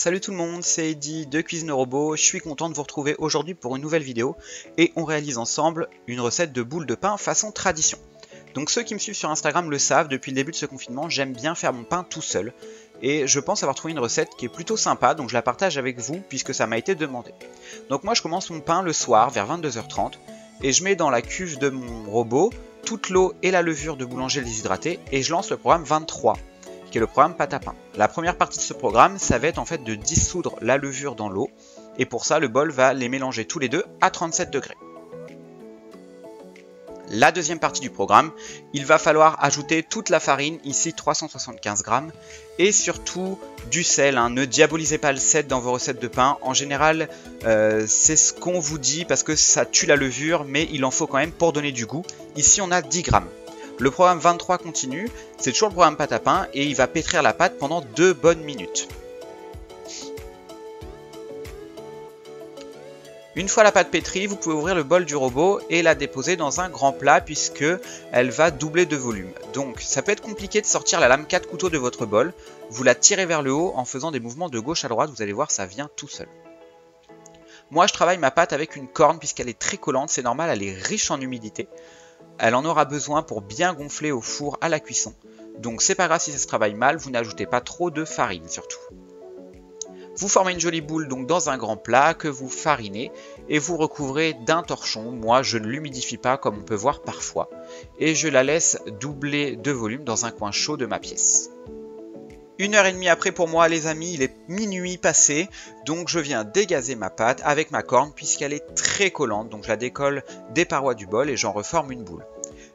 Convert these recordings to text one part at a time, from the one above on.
Salut tout le monde, c'est Eddy de Cuisine Robot. Je suis content de vous retrouver aujourd'hui pour une nouvelle vidéo et on réalise ensemble une recette de boules de pain façon tradition. Donc ceux qui me suivent sur Instagram le savent, depuis le début de ce confinement, j'aime bien faire mon pain tout seul. Et je pense avoir trouvé une recette qui est plutôt sympa, donc je la partage avec vous puisque ça m'a été demandé. Donc moi je commence mon pain le soir vers 22h30 et je mets dans la cuve de mon robot toute l'eau et la levure de boulanger déshydraté et je lance le programme 23. Qui est le programme pâte à pain. La première partie de ce programme, ça va être en fait de dissoudre la levure dans l'eau, et pour ça le bol va les mélanger tous les deux à 37 degrés. La deuxième partie du programme, il va falloir ajouter toute la farine, ici 375 grammes, et surtout du sel. Ne diabolisez pas le sel dans vos recettes de pain. En général, c'est ce qu'on vous dit parce que ça tue la levure, mais il en faut quand même pour donner du goût. Ici, on a 10 grammes. Le programme 23 continue, c'est toujours le programme pâte à pain et il va pétrir la pâte pendant 2 bonnes minutes. Une fois la pâte pétrie, vous pouvez ouvrir le bol du robot et la déposer dans un grand plat puisque elle va doubler de volume. Donc ça peut être compliqué de sortir la lame 4 couteaux de votre bol. Vous la tirez vers le haut en faisant des mouvements de gauche à droite, vous allez voir ça vient tout seul. Moi je travaille ma pâte avec une corne puisqu'elle est très collante, c'est normal, elle est riche en humidité. Elle en aura besoin pour bien gonfler au four à la cuisson. Donc c'est pas grave si ça se travaille mal, vous n'ajoutez pas trop de farine surtout. Vous formez une jolie boule donc dans un grand plat que vous farinez et vous recouvrez d'un torchon. Moi je ne l'humidifie pas comme on peut voir parfois et je la laisse doubler de volume dans un coin chaud de ma pièce. 1h30 après pour moi les amis, il est minuit passé, donc je viens dégazer ma pâte avec ma corne puisqu'elle est très collante, donc je la décolle des parois du bol et j'en reforme une boule.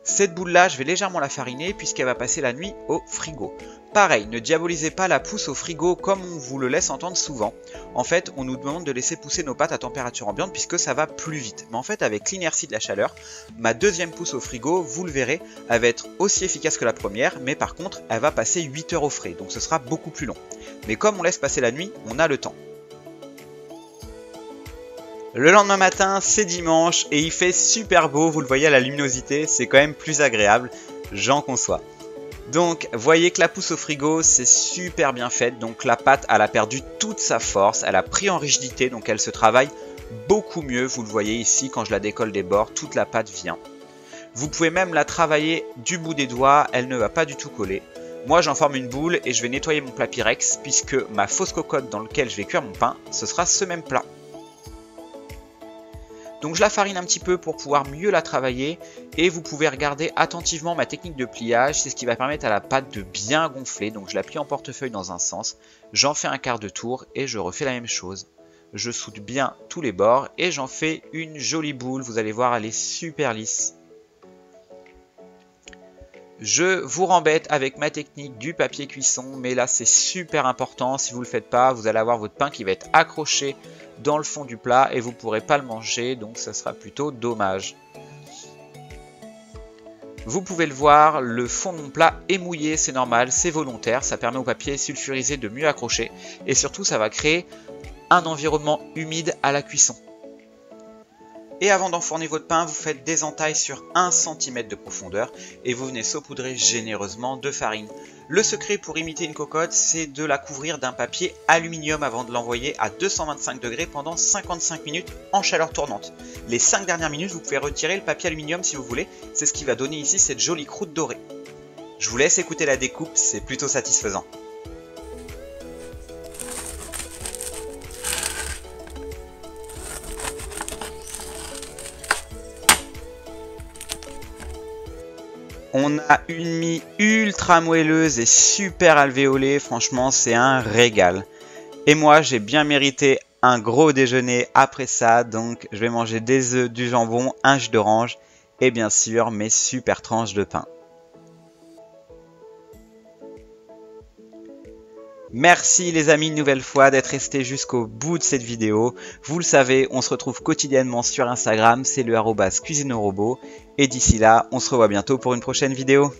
Cette boule là, je vais légèrement la fariner puisqu'elle va passer la nuit au frigo. Pareil, ne diabolisez pas la pousse au frigo comme on vous le laisse entendre souvent. En fait, on nous demande de laisser pousser nos pâtes à température ambiante puisque ça va plus vite. Mais en fait, avec l'inertie de la chaleur, ma deuxième pousse au frigo, vous le verrez, elle va être aussi efficace que la première, mais par contre, elle va passer 8 heures au frais, donc ce sera beaucoup plus long. Mais comme on laisse passer la nuit, on a le temps. Le lendemain matin, c'est dimanche et il fait super beau, vous le voyez à la luminosité, c'est quand même plus agréable, j'en conçois. Donc, voyez que la pousse au frigo, c'est super bien faite, donc la pâte, elle a perdu toute sa force, elle a pris en rigidité, donc elle se travaille beaucoup mieux, vous le voyez ici, quand je la décolle des bords, toute la pâte vient. Vous pouvez même la travailler du bout des doigts, elle ne va pas du tout coller. Moi, j'en forme une boule et je vais nettoyer mon plat Pyrex, puisque ma fausse cocotte dans laquelle je vais cuire mon pain, ce sera ce même plat. Donc je la farine un petit peu pour pouvoir mieux la travailler et vous pouvez regarder attentivement ma technique de pliage, c'est ce qui va permettre à la pâte de bien gonfler. Donc je la plie en portefeuille dans un sens, j'en fais un quart de tour et je refais la même chose. Je soude bien tous les bords et j'en fais une jolie boule, vous allez voir elle est super lisse. Je vous rembête avec ma technique du papier cuisson, mais là c'est super important, si vous ne le faites pas, vous allez avoir votre pain qui va être accroché dans le fond du plat et vous ne pourrez pas le manger, donc ça sera plutôt dommage. Vous pouvez le voir, le fond de mon plat est mouillé, c'est normal, c'est volontaire, ça permet au papier sulfurisé de mieux accrocher et surtout ça va créer un environnement humide à la cuisson. Et avant d'enfourner votre pain, vous faites des entailles sur 1 cm de profondeur et vous venez saupoudrer généreusement de farine. Le secret pour imiter une cocotte, c'est de la couvrir d'un papier aluminium avant de l'envoyer à 225 degrés pendant 55 minutes en chaleur tournante. Les 5 dernières minutes, vous pouvez retirer le papier aluminium si vous voulez, c'est ce qui va donner ici cette jolie croûte dorée. Je vous laisse écouter la découpe, c'est plutôt satisfaisant. On a une mie ultra moelleuse et super alvéolée, franchement c'est un régal. Et moi j'ai bien mérité un gros déjeuner après ça, donc je vais manger des œufs, du jambon, un jus d'orange et bien sûr mes super tranches de pain. Merci les amis une nouvelle fois d'être restés jusqu'au bout de cette vidéo. Vous le savez, on se retrouve quotidiennement sur Instagram, c'est le @cuisinerobot. Et d'ici là, on se revoit bientôt pour une prochaine vidéo.